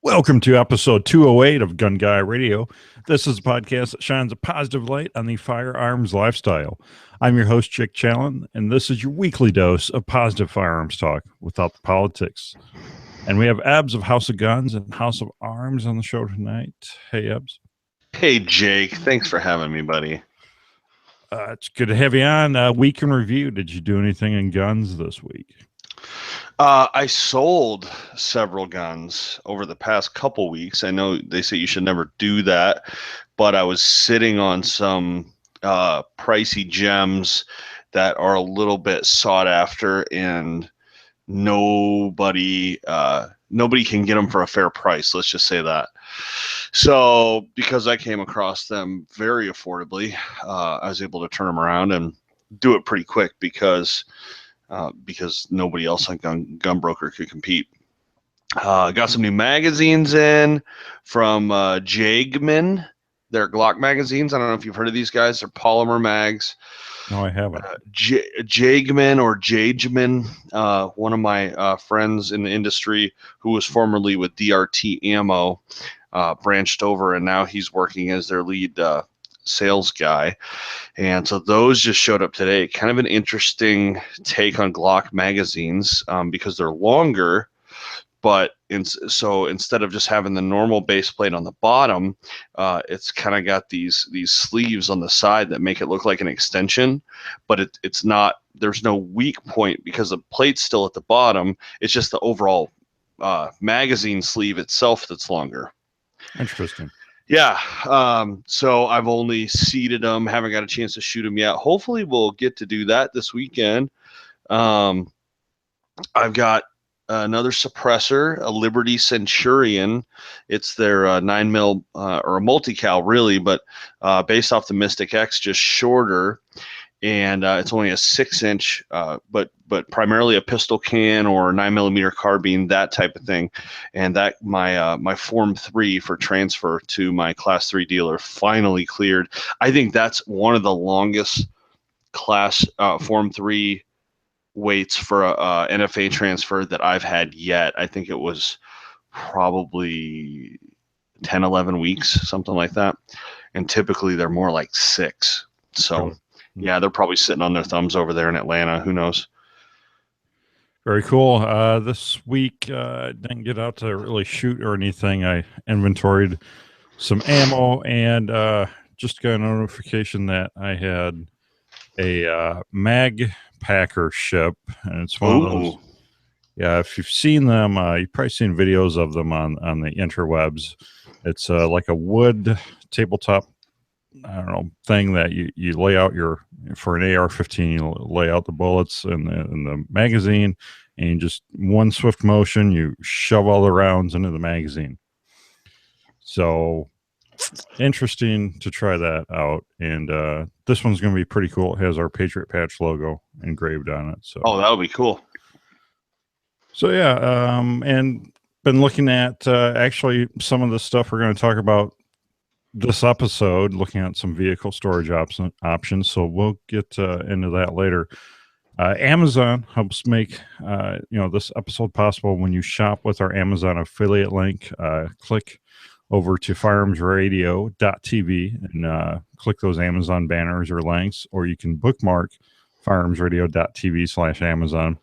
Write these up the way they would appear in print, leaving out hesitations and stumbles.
Welcome to episode 208 of Gun Guy Radio. This is a podcast that shines a positive light on the firearms lifestyle. I'm your host, Chick Challen, and this is your weekly dose of positive firearms talk without the politics. And we have Ebbs of House of Guns and House of Arms on the show tonight. Hey, Ebbs. Hey, Jake. Thanks for having me, buddy. It's good to have you on. Week in review. Did you do anything in guns this week? I sold several guns over the past couple weeks. I know they say you should never do that, but I was sitting on some pricey gems that are a little bit sought after, and nobody can get them for a fair price. Let's just say that. So because I came across them very affordably, I was able to turn them around and do it pretty quick because nobody else on Gunbroker could compete. Got some new magazines in from Jagman. They're Glock magazines. I don't know if you've heard of these guys. They're polymer mags. No, I haven't. Jagman or Jageman, one of my friends in the industry who was formerly with DRT Ammo, branched over, and now he's working as their lead sales guy. And so those just showed up today. Kind of an interesting take on Glock magazines because they're longer, but so instead of just having the normal base plate on the bottom, it's kind of got these sleeves on the side that make it look like an extension, but it's not. There's no weak point because the plate's still at the bottom. It's just the overall magazine sleeve itself that's longer. Interesting. Yeah, so I've only seeded them, haven't got a chance to shoot them yet. Hopefully we'll get to do that this weekend. I've got another suppressor, a Liberty Centurion. It's their 9mm or a multi-cal really, but based off the Mystic X, just shorter. And it's only a 6-inch, but primarily a pistol can or 9mm carbine, that type of thing. And that my Form 3 for transfer to my Class 3 dealer finally cleared. I think that's one of the longest Class Form 3 waits for a NFA transfer that I've had yet. I think it was probably 10, 11 weeks, something like that. And typically they're more like 6. So. Yeah, they're probably sitting on their thumbs over there in Atlanta. Who knows? Very cool. This week, didn't get out to really shoot or anything. I inventoried some ammo and just got a notification that I had a mag packer ship. And it's one of those. Yeah, if you've seen them, you've probably seen videos of them on the interwebs. It's like a wood tabletop, I don't know, thing that you lay out for an AR-15, you lay out the bullets in the magazine, and just one swift motion, you shove all the rounds into the magazine. So interesting to try that out. And this one's going to be pretty cool. It has our Patriot Patch logo engraved on it. So that'll be cool. So yeah, and been looking at actually some of the stuff we're going to talk about this episode, looking at some vehicle storage options. So we'll get into that later. Amazon helps make this episode possible when you shop with our Amazon affiliate link. Click over to firearmsradio.tv and click those Amazon banners or links, or you can bookmark firearmsradio.tv/Amazon.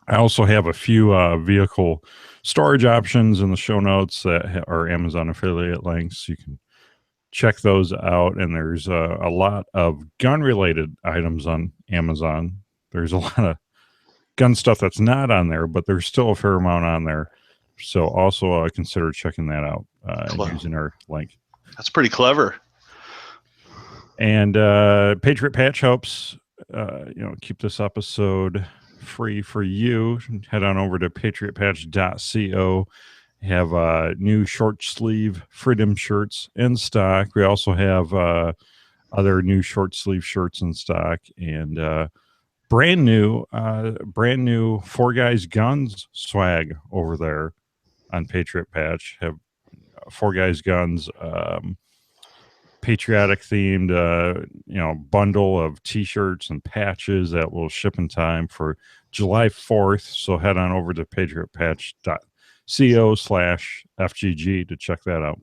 I also have a few vehicle storage options in the show notes that are Amazon affiliate links. You can check those out. And there's a lot of gun-related items on Amazon. There's a lot of gun stuff that's not on there, but there's still a fair amount on there. So also consider checking that out using our link. That's pretty clever. And Patriot Patch helps keep this episode free for you. Head on over to patriotpatch.co. Have new short sleeve Freedom shirts in stock. We also have other new short sleeve shirts in stock, and brand new Four Guys Guns swag over there on Patriot Patch. Have Four Guys Guns patriotic themed bundle of t-shirts and patches that will ship in time for July 4th. So head on over to patriotpatch.co co/FGG to check that out.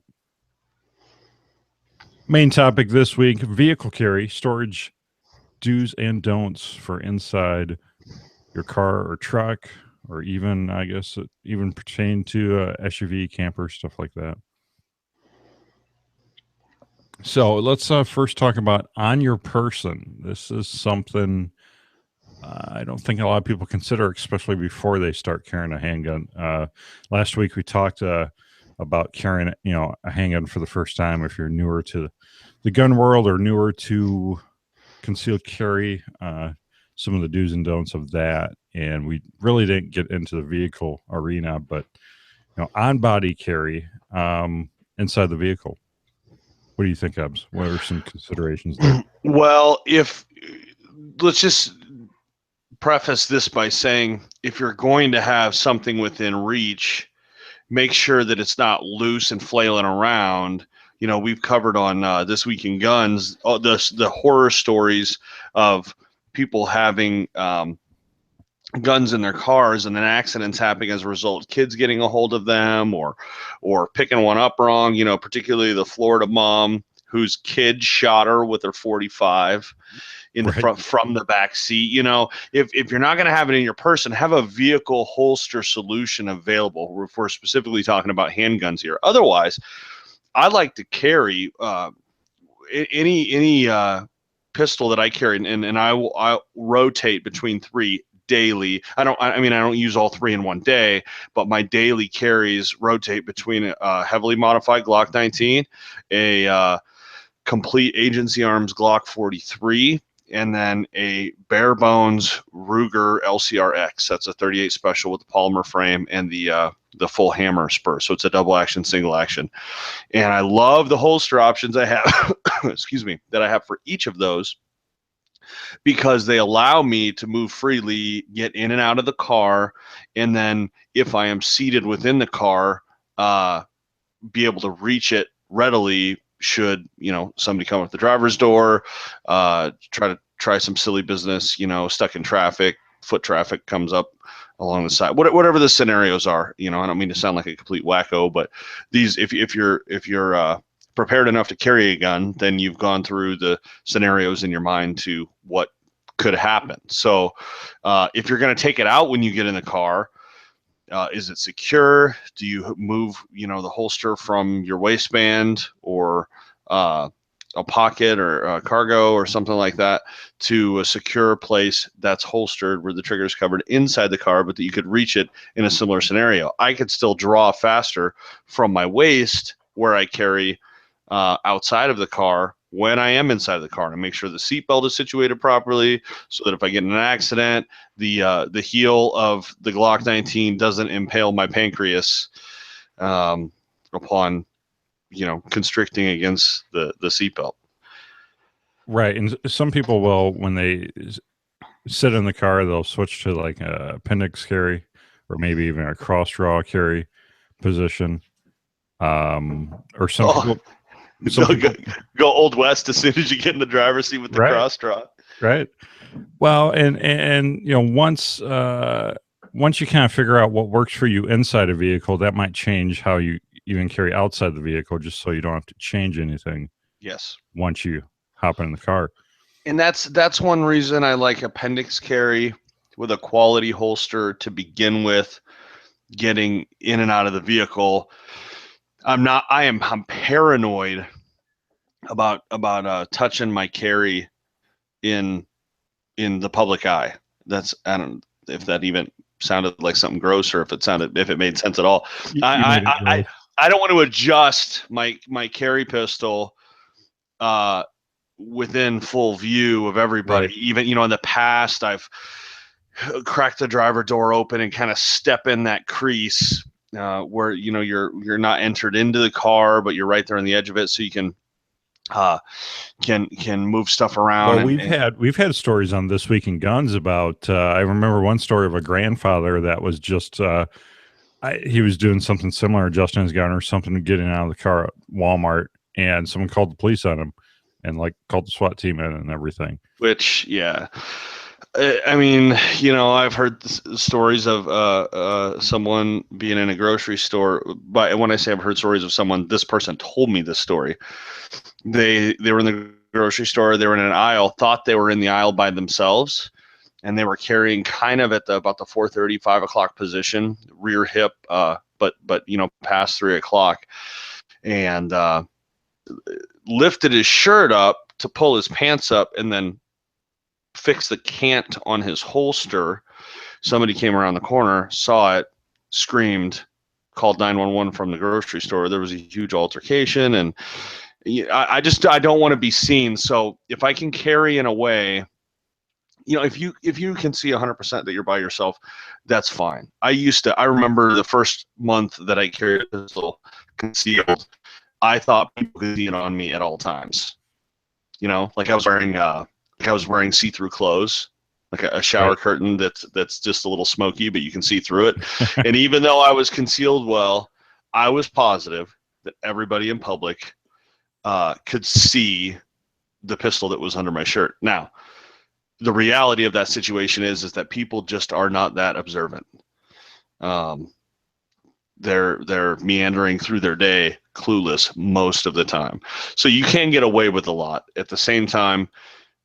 Main topic this week: vehicle carry, storage do's and don'ts for inside your car or truck, or even, I guess, it even pertain to SUV, camper, stuff like that. So let's first talk about on your person. This is something I don't think a lot of people consider, especially before they start carrying a handgun. Last week we talked about carrying, a handgun for the first time. If you're newer to the gun world or newer to concealed carry, some of the do's and don'ts of that. And we really didn't get into the vehicle arena, but on body carry inside the vehicle. What do you think, Ebbs? What are some considerations there? Well, let's just preface this by saying, if you're going to have something within reach, make sure that it's not loose and flailing around. We've covered on This Week in Guns the horror stories of people having guns in their cars and then accidents happening as a result. Kids getting a hold of them or picking one up wrong. Particularly the Florida mom whose kid shot her with her .45 in the front from the back seat. If you're not going to have it in your person, have a vehicle holster solution available. If we're specifically talking about handguns here. Otherwise, I like to carry any pistol that I carry, and I rotate between 3 daily. I don't use all 3 in one day, but my daily carries rotate between a heavily modified Glock 19, a complete Agency Arms Glock 43, and then a bare bones Ruger LCRX. That's a 38 special with the polymer frame and the full hammer spur. So it's a double action, single action. And I love the holster options I have, excuse me, that I have for each of those, because they allow me to move freely, get in and out of the car, and then if I am seated within the car, be able to reach it readily should somebody come up the driver's door, try some silly business, stuck in traffic, foot traffic comes up along the side, whatever the scenarios are. I don't mean to sound like a complete wacko, but these, if you're prepared enough to carry a gun, then you've gone through the scenarios in your mind to what could happen. So if you're going to take it out when you get in the car, is it secure? Do you move, the holster from your waistband or a pocket or a cargo or something like that to a secure place that's holstered where the trigger is covered inside the car, but that you could reach it in a similar scenario? I could still draw faster from my waist where I carry outside of the car when I am inside the car, to make sure the seatbelt is situated properly, so that if I get in an accident, the heel of the Glock 19 doesn't impale my pancreas upon constricting against the seatbelt. Right, and some people will, when they sit in the car, they'll switch to like a appendix carry, or maybe even a cross draw carry position, or some people. Go Old West as soon as you get in the driver's seat with the cross draw. Right. Well, and once you kind of figure out what works for you inside a vehicle, that might change how you even carry outside the vehicle, just so you don't have to change anything. Yes. Once you hop in the car. And that's one reason I like appendix carry with a quality holster to begin with, getting in and out of the vehicle. I'm paranoid about touching my carry in the public eye. I don't if that even sounded like something gross, or if it made sense at all. I don't want to adjust my carry pistol within full view of everybody. Right. Even in the past, I've cracked the driver door open and kind of step in that crease where you're not entered into the car, but you're right there on the edge of it, so you can move stuff around. Well, we've had stories on This Week in Guns about. I remember one story of a grandfather that was just he was doing something similar, adjusting his gun or something, getting out of the car at Walmart, and someone called the police on him, and called the SWAT team in and everything. Which, yeah. I mean, I've heard stories of someone being in a grocery store. But when I say I've heard stories of someone, this person told me this story. They were in the grocery store. They were in an aisle. Thought they were in the aisle by themselves, and they were carrying kind of at about the 4:30, 5 o'clock position, rear hip, but past 3 o'clock, and lifted his shirt up to pull his pants up, and then fixed the cant on his holster. Somebody came around the corner, saw it, screamed, called 911 from the grocery store. There was a huge altercation, and I don't want to be seen. So if I can carry in a way, if you can see 100% that you're by yourself, that's fine. I remember the first month that I carried a pistol concealed, I thought people could see it on me at all times. Like I was wearing see-through clothes, like a shower Right. curtain that's just a little smoky, but you can see through it. And even though I was concealed well, I was positive that everybody in public could see the pistol that was under my shirt. Now, the reality of that situation is that people just are not that observant. Um, they're meandering through their day, clueless most of the time. So you can get away with a lot. At the same time,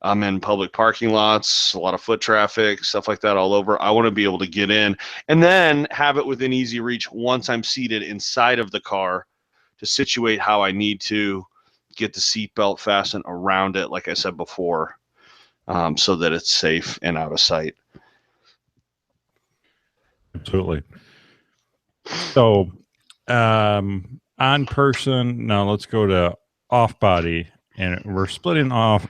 I'm in public parking lots, a lot of foot traffic, stuff like that all over. I want to be able to get in and then have it within easy reach once I'm seated inside of the car to situate how I need to get the seatbelt fastened around it, like I said before, so that it's safe and out of sight. Absolutely. So, on person. Now let's go to off body, and we're splitting off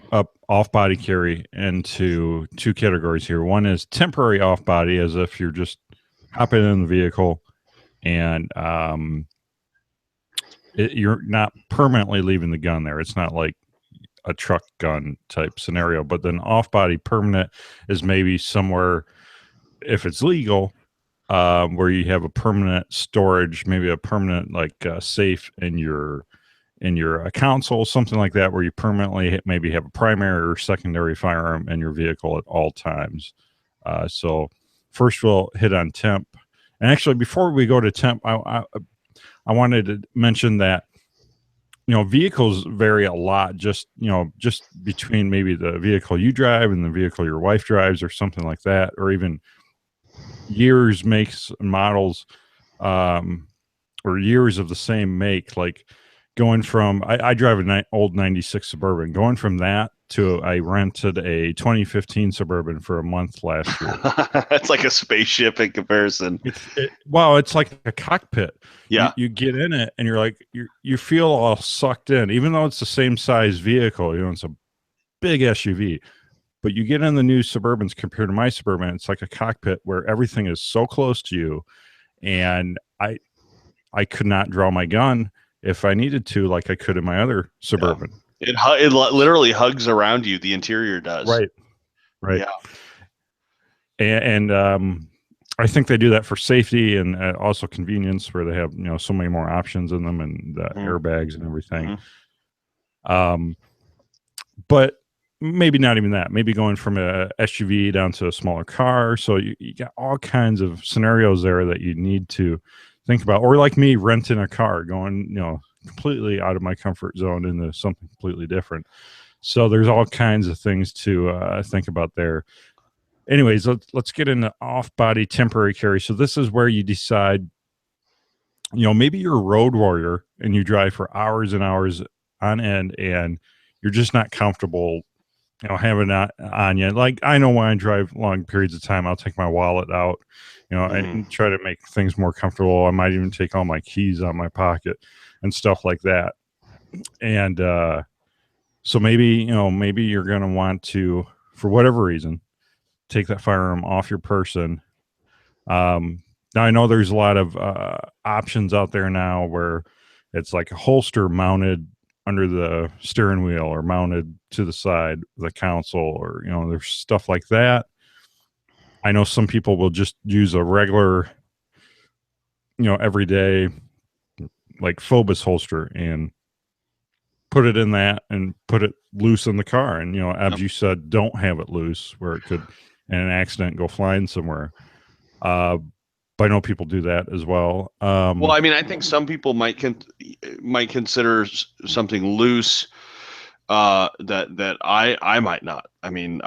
body carry into two categories here. One is temporary off body, as if you're just hopping in the vehicle and you're not permanently leaving the gun there. It's not like a truck gun type scenario. But then off body permanent is maybe somewhere, if it's legal, where you have a permanent storage, maybe a permanent safe in your console, something like that, where you permanently maybe have a primary or secondary firearm in your vehicle at all times. So first we'll hit on temp. And actually, before we go to temp, I wanted to mention that vehicles vary a lot, just between maybe the vehicle you drive and the vehicle your wife drives or something like that, or even years, makes, and models, or years of the same make. Like going from I drive an old 96 Suburban, going from that to I rented a 2015 Suburban for a month last year. It's like a spaceship in comparison. Wow, it's like a cockpit. Yeah. You get in it and you're like you feel all sucked in, even though it's the same size vehicle. It's a big SUV, but you get in the new Suburbans compared to my Suburban, it's like a cockpit where everything is so close to you, and I could not draw my gun if I needed to, like I could in my other Suburban. Yeah. It literally hugs around you. The interior does. Right. Yeah. And I think they do that for safety and also convenience, where they have so many more options in them, and the airbags and everything. But maybe not even that. Maybe going from a SUV down to a smaller car. So you got all kinds of scenarios there that you need to think about. Or like me, renting a car, going completely out of my comfort zone into something completely different. So there's all kinds of things to think about there. Anyways, let's get into off-body temporary carry. So this is where you decide, maybe you're a road warrior and you drive for hours and hours on end, and you're just not comfortable, having that on you. Like, I know when I drive long periods of time, I'll take my wallet out, and try to make things more comfortable. I might even take all my keys out of my pocket and stuff like that. And so maybe you're going to want to, for whatever reason, take that firearm off your person. Now I know there's a lot of options out there now where it's like a holster mounted under the steering wheel or mounted to the side of the console, or there's stuff like that. I know some people will just use a regular everyday like Phobos holster and put it in that and put it loose in the car, and as you said, don't have it loose where it could in an accident, go flying somewhere. But I know people do that as well. Well, I mean, I think some people might consider something loose that I might not. I mean,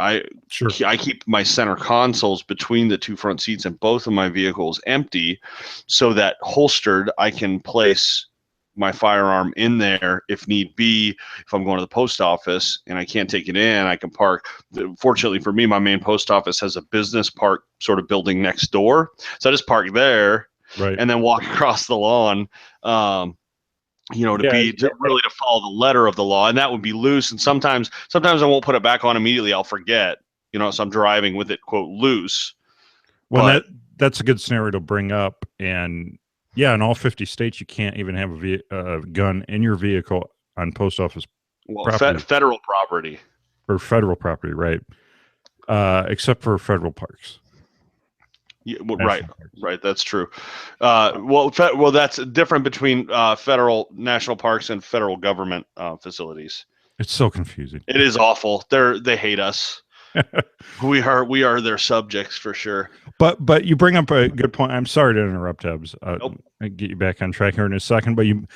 Sure. I keep my center consoles between the two front seats in both of my vehicles empty, so that holstered I can place my firearm in there if need be. If I'm going to the post office and I can't take it in, I can park. Fortunately for me, my main post office has a business park sort of building next door, so I just park there Right. and then walk across the lawn. Yeah. To really to follow the letter of the law, and that would be loose. And sometimes I won't put it back on immediately. I'll forget, so I'm driving with it, quote, loose. Well, But that's a good scenario to bring up. And yeah, in all 50 states, you can't even have a gun in your vehicle on post office property federal property. or federal property, right? Except for federal parks. Yeah, well, right, National parks. right. That's true. Well, that's different between federal national parks and federal government facilities. It's so confusing. It is awful. They hate us. We are their subjects for sure. But you bring up a good point. I'm sorry to interrupt, Ebbs. Nope. I'll get you back on track here in a second. But you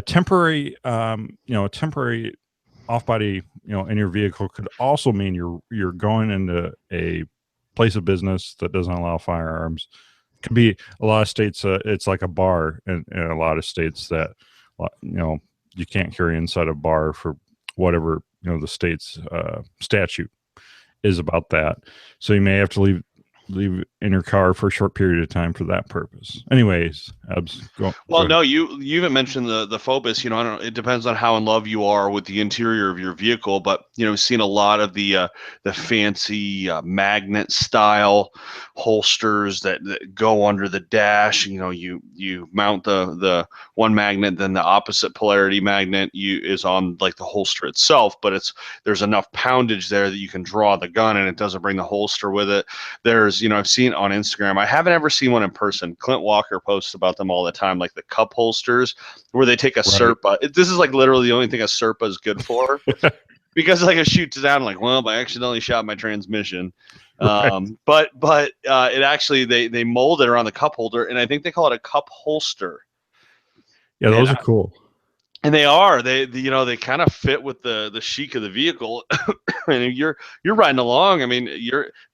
temporary temporary off body in your vehicle could also mean you're going into a place of business that doesn't allow firearms. It could be a lot of states. It's like a bar in a lot of states that you can't carry inside a bar for whatever the state's statute is about that. So you may have to leave in your car for a short period of time for that purpose. Anyways, Well, no, you even mentioned the Phobos. I don't know. It depends on how in love you are with the interior of your vehicle, but we've seen a lot of the fancy magnet style holsters that go under the dash. You mount the one magnet, then the opposite polarity magnet is on like the holster itself, but there's enough poundage there that you can draw the gun and it doesn't bring the holster with it. There's I've seen on Instagram. I haven't ever seen one in person. Clint Walker posts about them all the time, like the cup holsters where they take a Serpa. This is like literally the only thing a Serpa is good for. Because like it shoots down like, well, I accidentally shot my transmission. Right. But it actually they mold it around the cup holder, and I think they call it a cup holster. Yeah, those are cool. And they kind of fit with the chic of the vehicle. And you're riding along. I mean,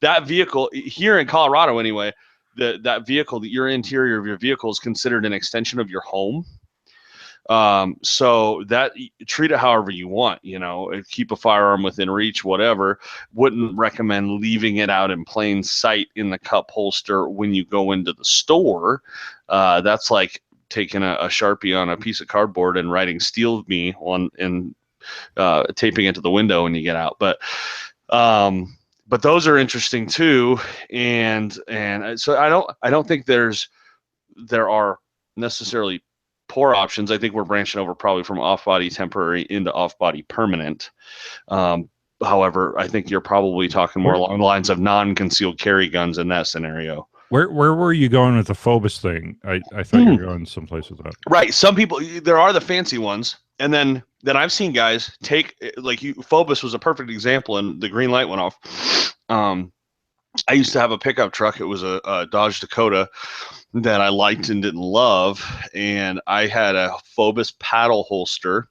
that vehicle here in Colorado anyway, that vehicle, your interior of your vehicle is considered an extension of your home. So that treat it however you want, keep a firearm within reach, whatever. Wouldn't recommend leaving it out in plain sight in the cup holster when you go into the store. That's like taking a Sharpie on a piece of cardboard and writing "Steal Me" on and taping it to the window when you get out. But those are interesting too, and so I don't think there are necessarily poor options. I think we're branching over probably from off-body temporary into off-body permanent. However, I think you're probably talking more along the lines of non-concealed carry guns in that scenario. Where were you going with the Phobos thing? I thought you were going someplace with that. Right. Some people, there are the fancy ones, and then I've seen guys take Phobos was a perfect example, and the green light went off. I used to have a pickup truck. It was a Dodge Dakota that I liked and didn't love, and I had a Phobos paddle holster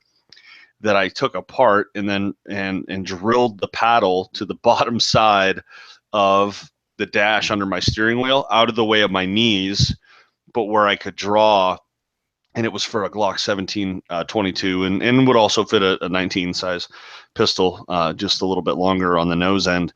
that I took apart and then and drilled the paddle to the bottom side of the dash under my steering wheel, out of the way of my knees, but where I could draw. And it was for a Glock 17 22 and would also fit a 19 size pistol, just a little bit longer on the nose end,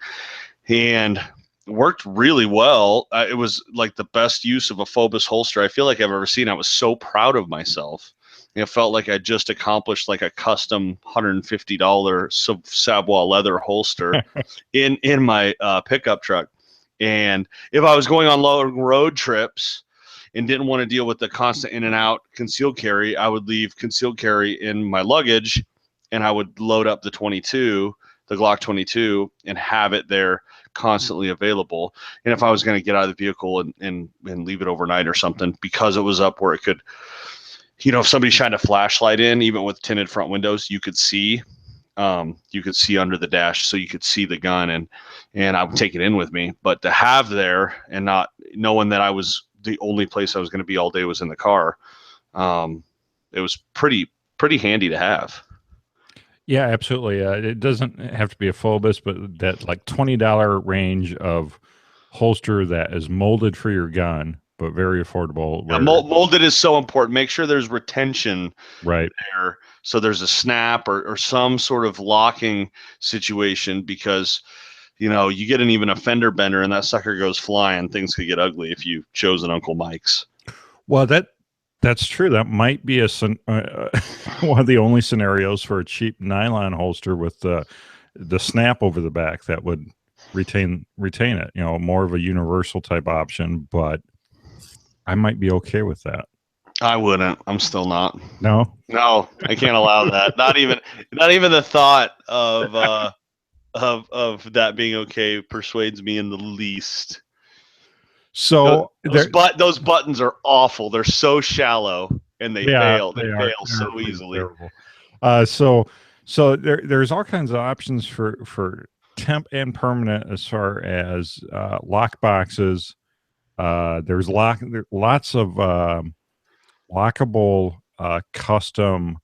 and worked really well. It was like the best use of a Phobos holster I feel like I've ever seen. I was so proud of myself. It felt like I just accomplished like a custom $150 Savoy leather holster in my pickup truck. And if I was going on long road trips and didn't want to deal with the constant in and out concealed carry, I would leave concealed carry in my luggage, and I would load up the Glock 22, and have it there constantly available. And if I was going to get out of the vehicle and leave it overnight or something, because it was up where it could, if somebody shined a flashlight in, even with tinted front windows, you could see you could see under the dash, so you could see the gun, and I would take it in with me. But to have there and not knowing that I was the only place I was going to be all day was in the car, it was pretty handy to have. Yeah, absolutely. It doesn't have to be a Phobos, but that like $20 range of holster that is molded for your gun, but very affordable. Yeah, Where molded is so important. Make sure there's retention right, there, so there's a snap or some sort of locking situation, because you get an even a fender bender and that sucker goes flying. Things could get ugly if you chose an Uncle Mike's. well that's true. That might be one of the only scenarios for a cheap nylon holster with the snap over the back that would retain it. More of a universal type option, but I might be okay with that. I wouldn't. I'm still not. No. No, I can't allow that. Not even the thought of that being okay persuades me in the least. So Those buttons are awful. They're so shallow and they yeah, fail. They they fail are so pretty easily. terrible. So there's all kinds of options for temp and permanent as far as lock boxes. There's lots of lockable custom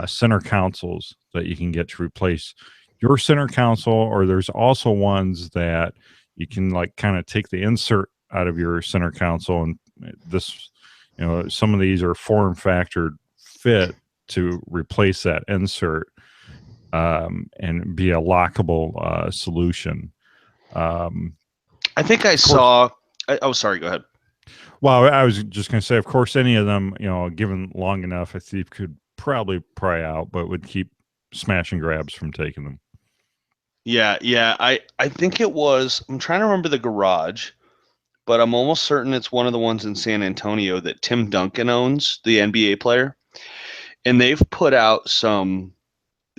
center consoles that you can get to replace your center console, or there's also ones that you can like kind of take the insert out of your center console, and this, some of these are form factor fit to replace that insert, and be a lockable solution. I think I saw. Oh, sorry. Go ahead. Well, I was just going to say, of course, any of them, given long enough, a thief could probably pry out, but would keep smash and grabs from taking them. Yeah. I think it was. I'm trying to remember the garage, but I'm almost certain it's one of the ones in San Antonio that Tim Duncan owns, the NBA player, and they've put out some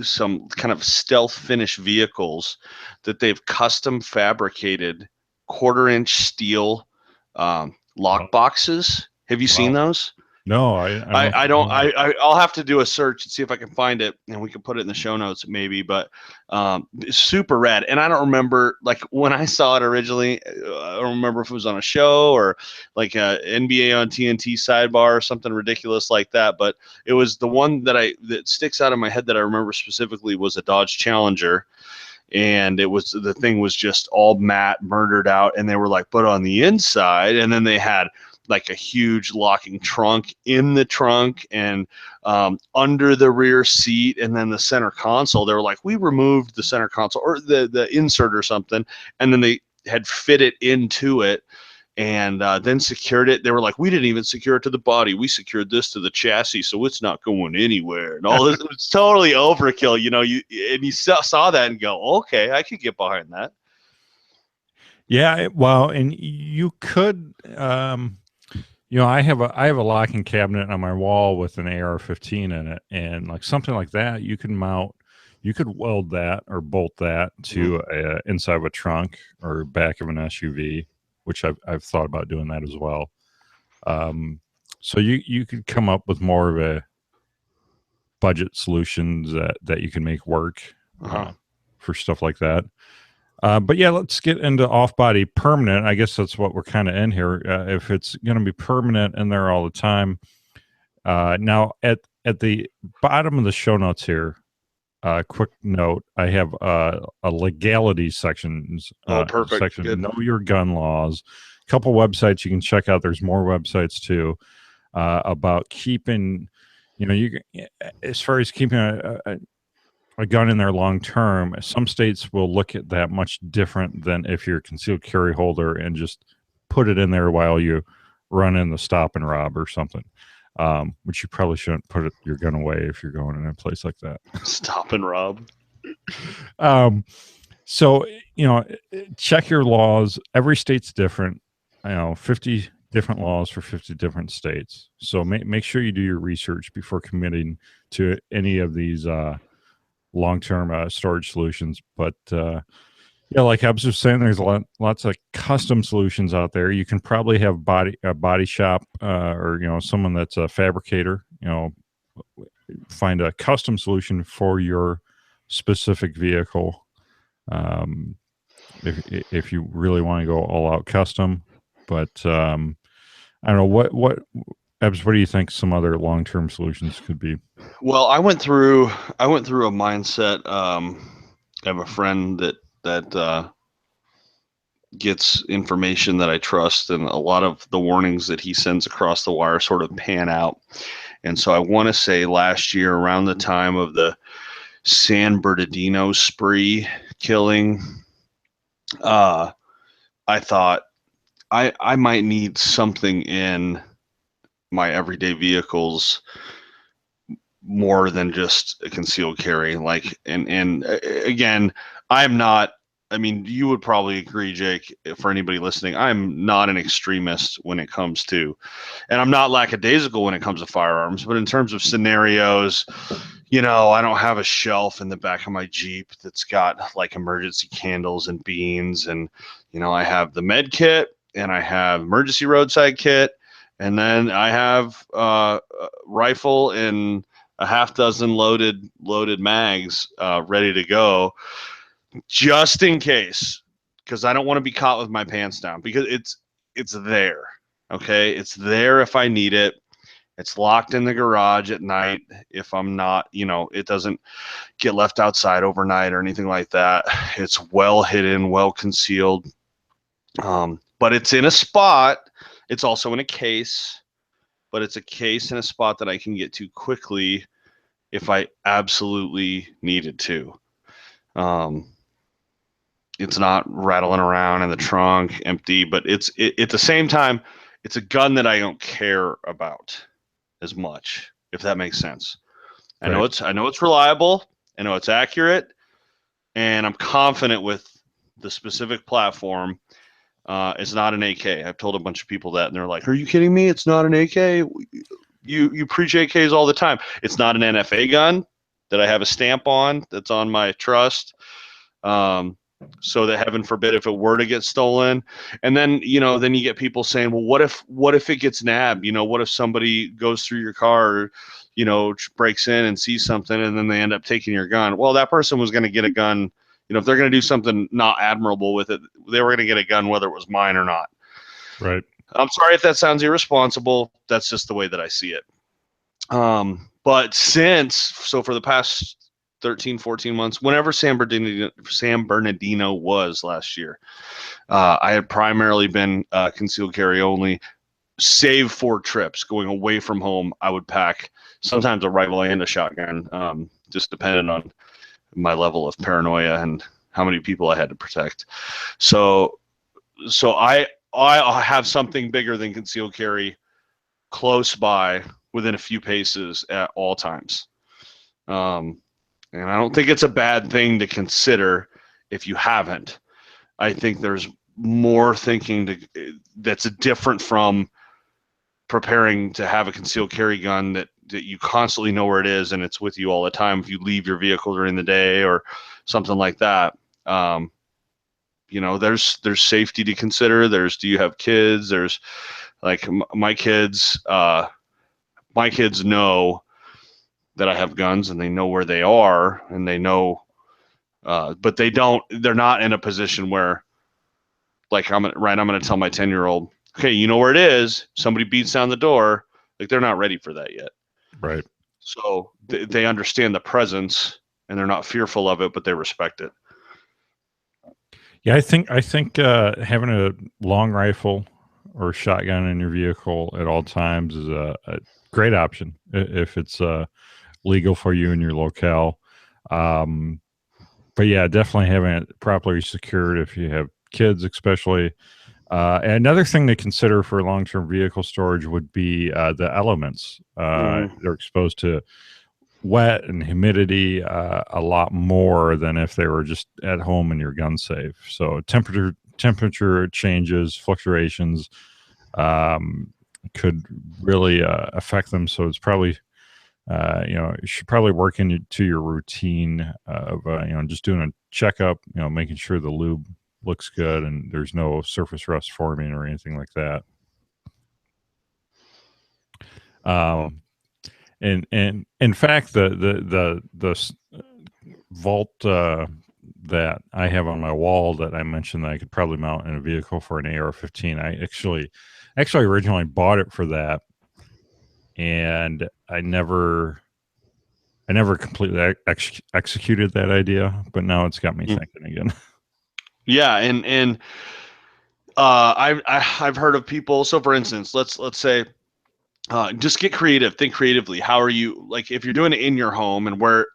kind of stealth finish vehicles that they've custom fabricated 1/4-inch steel lock boxes. Have you seen those? No, I don't. I'll have to do a search and see if I can find it, and we can put it in the show notes maybe. But it's super rad, and I don't remember like when I saw it originally. I don't remember if it was on a show or like a NBA on TNT sidebar or something ridiculous like that. But it was the one that sticks out in my head that I remember specifically was a Dodge Challenger. And the thing was just all matte, murdered out, and they were like, but on the inside, and then they had like a huge locking trunk in the trunk and under the rear seat, and then the center console. They were like, we removed the center console or the insert or something, and then they had fit it into it and then secured it. They were like, we didn't even secure it to the body. We secured this to the chassis, so it's not going anywhere. And all this, it was totally overkill. You saw that and go, okay, I could get behind that. Yeah, well, and you could, I have a locking cabinet on my wall with an AR-15 in it, and like something like that, you could weld that or bolt that to inside of a trunk or back of an SUV, which I've thought about doing that as well. So you could come up with more of a budget solutions that you can make work for stuff like that. But yeah, let's get into off-body permanent. I guess that's what we're kind of in here. If it's going to be permanent in there all the time. Now at the bottom of the show notes here, quick note: I have a legality sections. Perfect. Section. Good. Know your gun laws. A couple websites you can check out. There's more websites too about keeping. You as far as keeping a gun in there long term. Some states will look at that much different than if you're a concealed carry holder and just put it in there while you run in the stop and rob or something. Which you probably shouldn't put your gun away if you're going in a place like that. Stop and rob. So check your laws. Every state's different. 50 different laws for 50 different states. So make sure you do your research before committing to any of these long-term storage solutions. But yeah, like I was just saying, there's lots of custom solutions out there. You can probably have a body shop or someone that's a fabricator. Find a custom solution for your specific vehicle. Um, if you really want to go all out custom, but I don't know what Ebbs, what do you think some other long term solutions could be? Well, I went through a mindset. I have a friend that gets information that I trust, and a lot of the warnings that he sends across the wire sort of pan out. And so I want to say last year, around the time of the San Bernardino spree killing, uh, I thought I might need something in my everyday vehicles more than just a concealed carry. Like, and again, I'm not. I mean, you would probably agree, Jake. For anybody listening, I'm not an extremist when it comes to, and I'm not lackadaisical when it comes to firearms. But in terms of scenarios, I don't have a shelf in the back of my Jeep that's got like emergency candles and beans, and I have the med kit, and I have emergency roadside kit, and then I have a rifle and a half dozen loaded mags ready to go, just in case, because I don't want to be caught with my pants down, because it's there. Okay, it's there if I need it. It's locked in the garage at night if I'm not, it doesn't get left outside overnight or anything like that. It's well hidden, well concealed. But it's in a spot. It's also in a case, but it's a case in a spot that I can get to quickly if I absolutely needed to. Um, it's not rattling around in the trunk empty, but at the same time, it's a gun that I don't care about as much, if that makes sense. Right. I know it's reliable. I know it's accurate, and I'm confident with the specific platform. It's not an AK. I've told a bunch of people that, and they're like, "Are you kidding me? It's not an AK. You preach AKs all the time. It's not an NFA gun that I have a stamp on that's on my trust. Um, so that heaven forbid if it were to get stolen, and then then you get people saying, well, what if it gets nabbed? What if somebody goes through your car, or, breaks in and sees something, and then they end up taking your gun? Well, that person was going to get a gun. If they're going to do something not admirable with it, they were going to get a gun whether it was mine or not. Right. I'm sorry if that sounds irresponsible. That's just the way that I see it. But for the past 13, 14 months, whenever San Bernardino was last year, I had primarily been concealed carry only, save for trips going away from home. I would pack sometimes a rifle and a shotgun, just depending on my level of paranoia and how many people I had to protect. So I have something bigger than concealed carry close by, within a few paces at all times. Um, and I don't think it's a bad thing to consider if you haven't. I think there's more thinking that's different from preparing to have a concealed carry gun that you constantly know where it is and it's with you all the time if you leave your vehicle during the day or something like that. There's safety to consider. Do you have kids? There's like my kids. My kids know that I have guns and they know where they are and they know, but they're not in a position where, like, I'm going to tell my 10-year-old, okay, you know where it is. Somebody beats down the door. Like, they're not ready for that yet. Right. So they understand the presence and they're not fearful of it, but they respect it. Yeah, I think having a long rifle or shotgun in your vehicle at all times is a great option if it's legal for you in your locale. Um, but yeah, definitely having it properly secured if you have kids, especially. And another thing to consider for long-term vehicle storage would be the elements. They're exposed to wet and humidity a lot more than if they were just at home in your gun safe. So temperature changes, fluctuations could really affect them. So it's probably you should probably work into your routine of just doing a checkup, making sure the lube looks good and there's no surface rust forming or anything like that. And in fact, the vault that I have on my wall that I mentioned that I could probably mount in a vehicle for an AR-15. I actually originally bought it for that, and I never completely executed that idea, but now it's got me Mm. thinking again. Yeah, and I've heard of people. So, for instance, let's say just get creative, think creatively. How are you, like, if you're doing it in your home and where?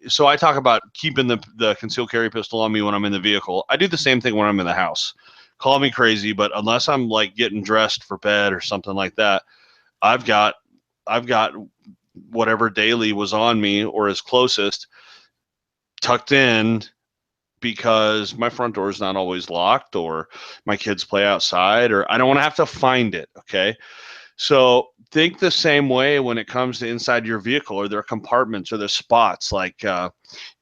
So I talk about keeping the concealed carry pistol on me when I'm in the vehicle. I do the same thing when I'm in the house. Call me crazy, but unless I'm like getting dressed for bed or something like that, I've got I've got whatever daily was on me or is closest tucked in, because my front door is not always locked, or my kids play outside, or I don't want to have to find it. Okay. So think the same way when it comes to inside your vehicle. Are there compartments, or there spots like, do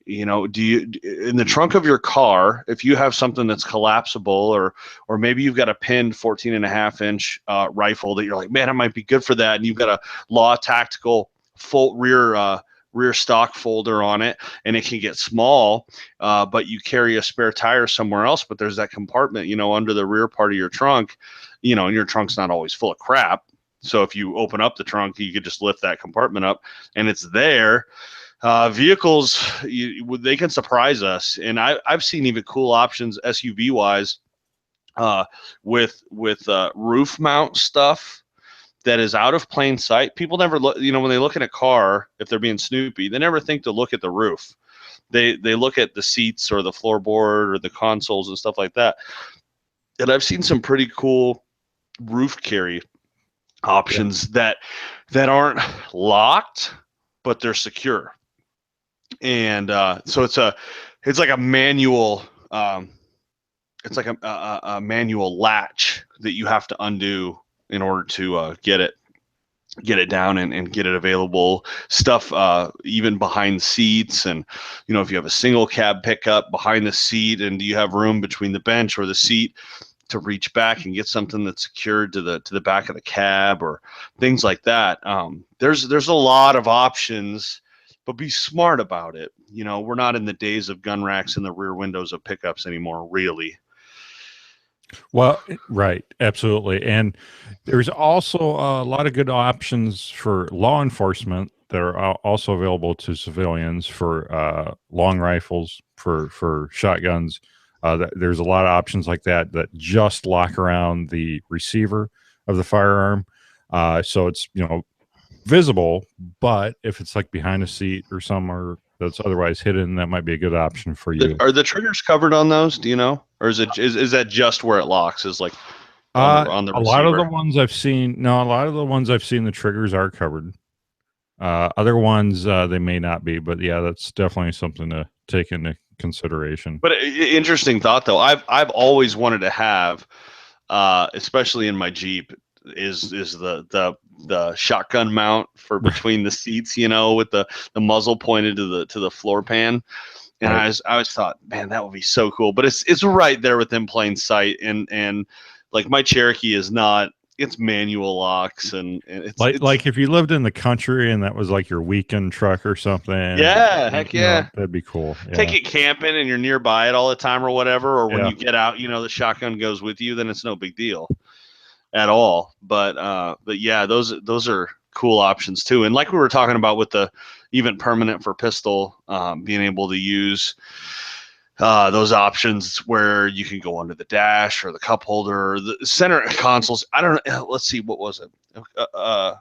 you, in the trunk of your car, if you have something that's collapsible, or maybe you've got a pinned 14.5-inch rifle that you're like, man, it might be good for that, and you've got a Law Tactical full rear stock folder on it, and it can get small, but you carry a spare tire somewhere else, but there's that compartment, under the rear part of your trunk, and your trunk's not always full of crap. So if you open up the trunk, you could just lift that compartment up, and it's there. Vehicles, they can surprise us, and I've seen even cool options SUV wise, with roof mount stuff that is out of plain sight. People never look, when they look at a car, if they're being snoopy, they never think to look at the roof. They look at the seats or the floorboard or the consoles and stuff like that. And I've seen some pretty cool roof carry Yeah. options that aren't locked, but they're secure. And so it's like a manual, it's like a manual latch that you have to undo in order to get it down, and get it available. Stuff even behind seats, and if you have a single cab pickup behind the seat, and do you have room between the bench or the seat to reach back and get something that's secured to the back of the cab, or things like that. There's a lot of options, but be smart about it. We're not in the days of gun racks in the rear windows of pickups anymore, really. Well, right, absolutely. And there's also a lot of good options for law enforcement that are also available to civilians for long rifles, for shotguns. There's a lot of options like that that just lock around the receiver of the firearm, so it's visible. But if it's like behind a seat or somewhere that's otherwise hidden, that might be a good option for you. Are the triggers covered on those? Do you know, or is that just where it locks? Is like on the A lot of the receiver? ones I've seen, no, a lot of the ones I've seen, the triggers are covered. Other ones, they may not be, but yeah, that's definitely something to take into consideration. But interesting thought though. I've always wanted to have, especially in my Jeep, is the shotgun mount for between the seats, with the muzzle pointed to the floor pan. And Right. I always thought, man, that would be so cool. But it's right there within plain sight, and like my Cherokee is not. It's manual locks, and it's Like if you lived in the country and that was like your weekend truck or something, yeah, heck yeah. that'd be cool. Take Yeah. it camping and you're nearby it all the time or whatever, or when Yeah. you get out, the shotgun goes with you, then it's no big deal at all. But yeah, those are cool options too. And like we were talking about with the even permanent for pistol, being able to use those options where you can go under the dash or the cup holder, or the center consoles. I don't know. Let's see, what was it? A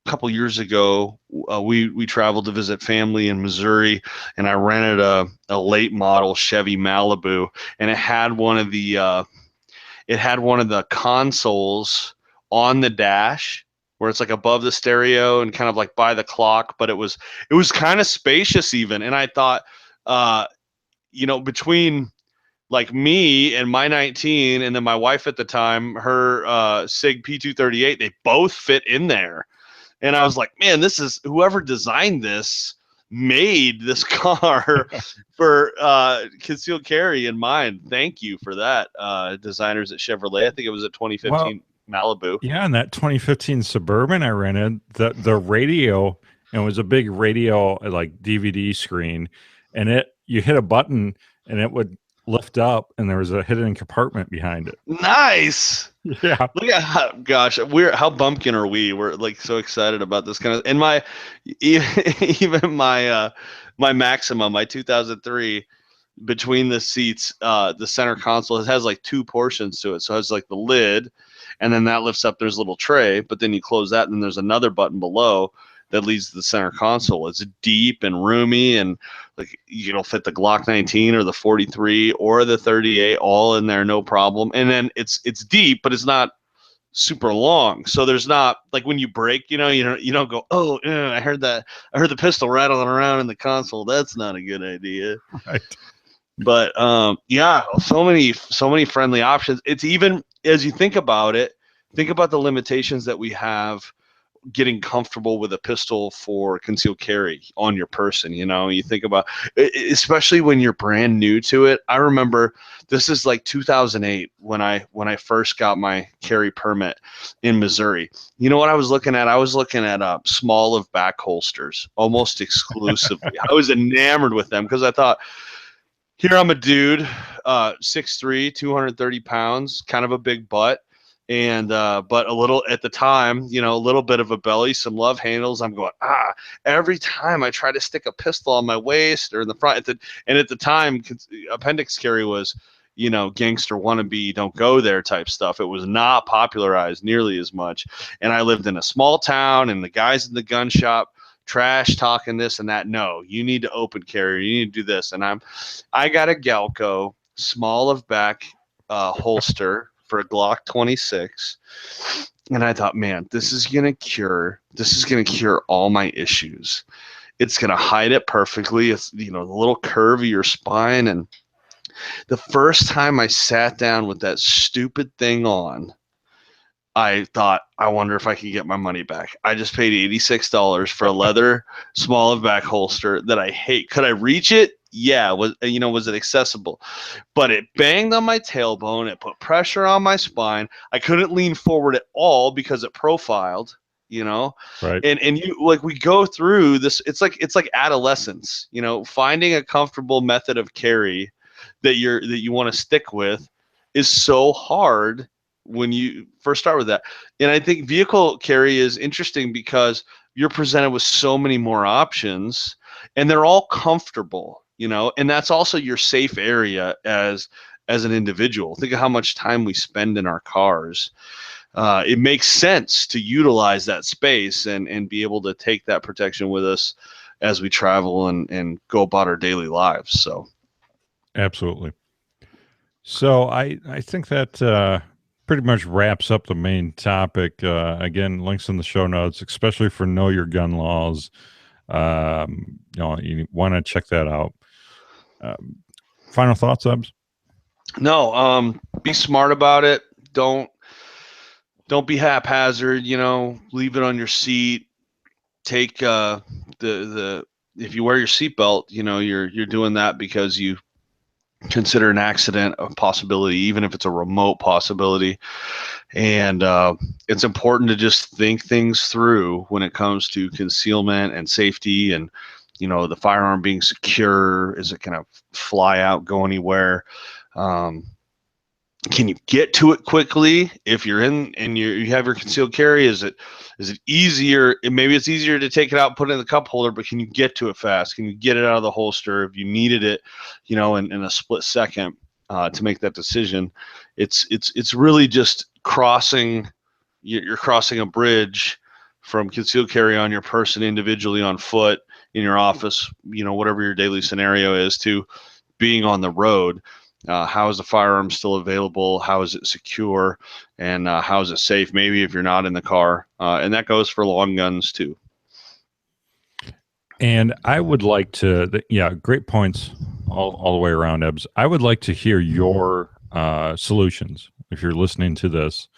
couple years ago, we traveled to visit family in Missouri, and I rented a late model Chevy Malibu, and it had one of the consoles on the dash where it's like above the stereo and kind of like by the clock, but it was kind of spacious even. And I thought, between like me and my 19, and then my wife at the time, her Sig P238, they both fit in there. And I was like, man, this is, whoever designed this made this car for concealed carry in mind. Thank you for that, designers at Chevrolet. I think it was a Well, 2015 Malibu. yeah, and that 2015 Suburban I rented, the radio, and it was a big radio like DVD screen, and you hit a button and it would lift up, and there was a hidden compartment behind it. Nice. Yeah. Look at gosh, how bumpkin are we? We're like so excited about this kind of. And my even my Maxima, my 2003, between the seats, the center console, it has like two portions to it. So it has like the lid, and then that lifts up. There's a little tray, but then you close that, and then there's another button below that leads to the center console. It's deep and roomy, and like you'll fit the Glock 19 or the 43 or the 38 all in there, no problem. And then it's deep, but it's not super long. So there's not like when you break, you don't go, oh, I heard the pistol rattling around in the console. That's not a good idea. Right. But yeah, so many friendly options. It's even as you think about it, think about the limitations that we have getting comfortable with a pistol for concealed carry on your person. You think about, especially when you're brand new to it. I remember this is like 2008 when I first got my carry permit in Missouri. You know what I was looking at? I was looking at small of back holsters almost exclusively. I was enamored with them because I thought, here I'm a dude, 6'3", 230 pounds, kind of a big butt, and but a little at the time, a little bit of a belly, some love handles. I'm going, every time I try to stick a pistol on my waist or in the front, and at the time, appendix carry was, gangster wannabe, don't go there type stuff. It was not popularized nearly as much, and I lived in a small town, and the guys in the gun shop trash talking this and that. No, you need to open carry. You need to do this, and I got a Galco small of back holster for a Glock 26, and I thought, man, this is gonna cure all my issues. It's gonna hide it perfectly. It's the little curve of your spine. And the first time I sat down with that stupid thing on, I thought, I wonder if I could get my money back. I just paid $86 for a leather small of back holster that I hate. Could I reach it? Yeah. Was it accessible? But it banged on my tailbone. It put pressure on my spine. I couldn't lean forward at all because it profiled. Right. And we go through this. It's like adolescence. Finding a comfortable method of carry that you want to stick with is so hard when you first start with that. And I think vehicle carry is interesting because you're presented with so many more options, and they're all comfortable, and that's also your safe area as an individual. Think of how much time we spend in our cars. It makes sense to utilize that space and be able to take that protection with us as we travel and go about our daily lives. So Absolutely. So I think that pretty much wraps up the main topic. Again, links in the show notes, especially for Know Your Gun Laws. You want to check that out. Um, Final thoughts, Ebs? no, be smart about it. Don't be haphazard. Leave it on your seat. Take the if you wear your seatbelt, you're doing that because you consider an accident a possibility, even if it's a remote possibility. And it's important to just think things through when it comes to concealment and safety, and the firearm being secure. Is it going to fly out, go anywhere? Can you get to it quickly if you're in and you have your concealed carry? Is it easier? Maybe it's easier to take it out and put it in the cup holder, but can you get to it fast? Can you get it out of the holster if you needed it, in a split second to make that decision? It's really just crossing. You're crossing a bridge from concealed carry on your person, individually, on foot, in your office, whatever your daily scenario is, to being on the road. How is the firearm still available? How is it secure? And how is it safe? Maybe if you're not in the car. And that goes for long guns too. And I would like to, great points all the way around, Ebs. I would like to hear your solutions. If you're listening to this,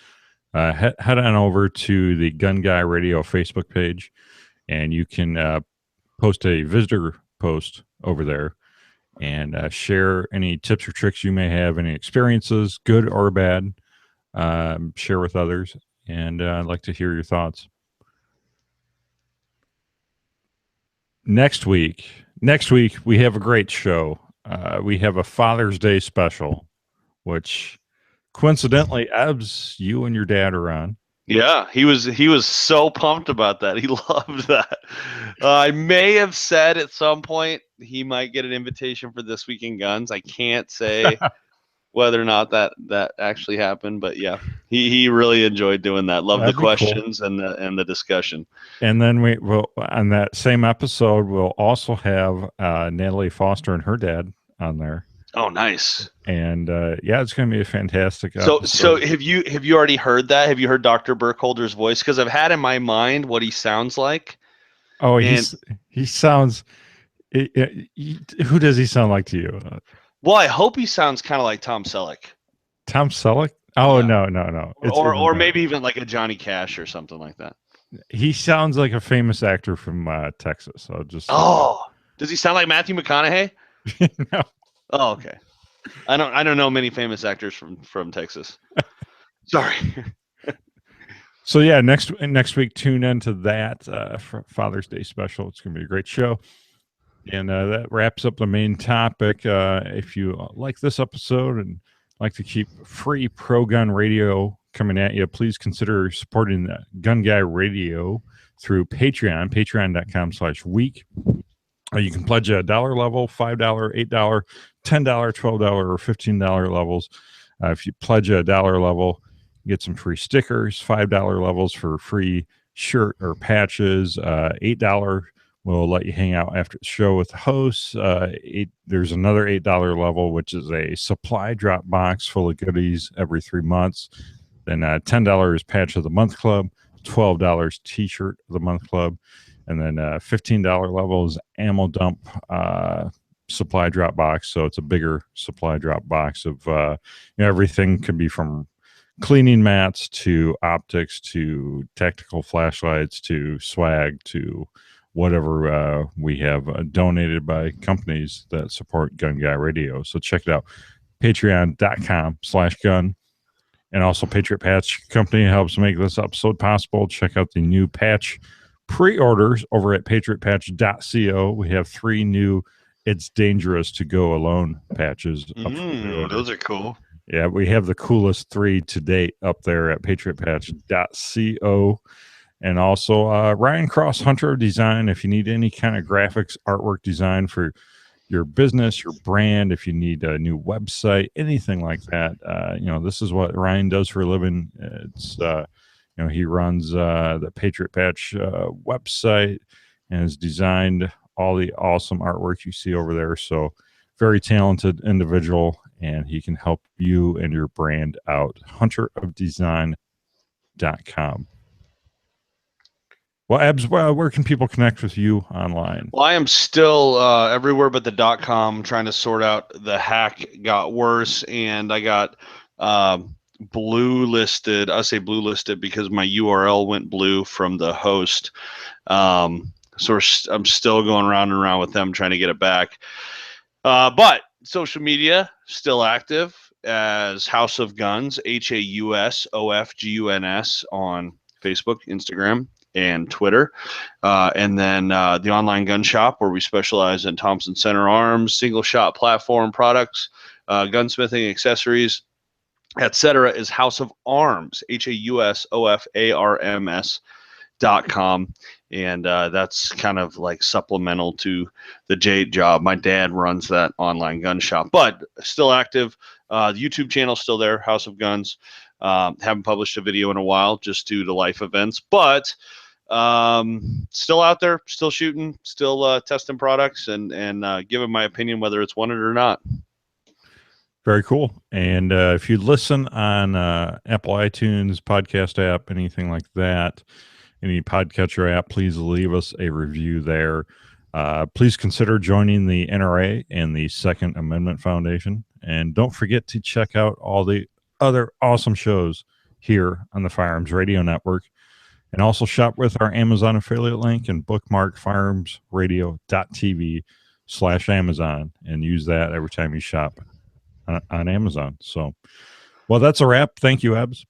head on over to the Gun Guy Radio Facebook page, and you can post a visitor post over there and share any tips or tricks you may have, any experiences, good or bad, share with others. And I'd like to hear your thoughts. Next week, Next week, we have a great show. We have a Father's Day special, which coincidentally, Ebbs, you and your dad are on. Yeah, he was so pumped about that. He loved that. I may have said at some point he might get an invitation for This Week in Guns. I can't say whether or not that actually happened, but yeah, he really enjoyed doing that. Loved the That'd be cool. questions and the discussion. And then we will, on that same episode, we'll also have Natalie Foster and her dad on there. Oh, nice. And yeah, it's going to be a fantastic So episode. have you already heard that? Have you heard Dr. Burkholder's voice? Because I've had in my mind what he sounds like. Oh, And he sounds. Who does he sound like to you? well, I hope he sounds kind of like Tom Selleck. Tom Selleck? Oh, Yeah. no. Or maybe even like a Johnny Cash or something like that. He sounds like a famous actor from Texas. I'll just. Oh, does he sound like Matthew McConaughey? No. Oh, okay. I don't know many famous actors from Texas. Sorry. So yeah, next week tune into that for Father's Day special. It's going to be a great show. And that wraps up the main topic. If you like this episode and like to keep free pro gun radio coming at you, please consider supporting the Gun Guy Radio through Patreon, patreon.com/week. You can pledge a $1 level, $5, $8, $10, $12, or $15 levels. If you pledge a $1 level, you get some free stickers, $5 levels for free shirt or patches, $8 will let you hang out after the show with the hosts. There's another $8 level, which is a supply drop box full of goodies every 3 months. Then $10 Patch of the Month Club, $12 T-shirt of the Month Club, and then $15 level is Ammo Dump supply drop box. So it's a bigger supply drop box of everything. Can be from cleaning mats to optics to tactical flashlights to swag to whatever we have donated by companies that support Gun Guy Radio. So check it out, patreon.com/gun. And also Patriot Patch Company helps make this episode possible. Check out the new patch pre-orders over at patriotpatch.co. We have 3 new It's Dangerous to Go Alone patches up for pre-order. Those are cool. Yeah, we have the coolest 3 to date up there at patriotpatch.co. And also Ryan Cross Hunter Design. If you need any kind of graphics, artwork design for your business, your brand, if you need a new website, anything like that, this is what Ryan does for a living. It's he runs the Patriot Patch website and has designed all the awesome artwork you see over there. So very talented individual, and he can help you and your brand out. hunterofdesign.com. Well, Ebbs, where can people connect with you online? Well, I am still everywhere but the .com, trying to sort out the hack got worse, and I got blue listed. I say blue listed because my URL went blue from the host. So I'm still going round and round with them trying to get it back. But social media still active as House of Guns, HAUSOFGUNS on Facebook, Instagram, and Twitter. And then the online gun shop, where we specialize in Thompson Center Arms, single shot platform products, gunsmithing accessories, etc., is House of Arms, HAUSOFARMS.com. And that's kind of like supplemental to the Jade job. My dad runs that online gun shop, but still active. The YouTube channel's still there, House of Guns. Haven't published a video in a while just due to life events, but still out there, still shooting, still testing products and giving my opinion whether it's wanted or not. Very cool. And if you listen on Apple iTunes, podcast app, anything like that, any podcatcher app, please leave us a review there. Please consider joining the NRA and the Second Amendment Foundation. And don't forget to check out all the other awesome shows here on the Firearms Radio Network. And also shop with our Amazon affiliate link and bookmark firearmsradio.tv/Amazon and use that every time you shop on Amazon. So, well, that's a wrap. Thank you, Ebbs.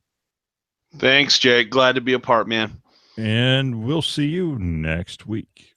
Thanks, Jake. Glad to be a part, man. And we'll see you next week.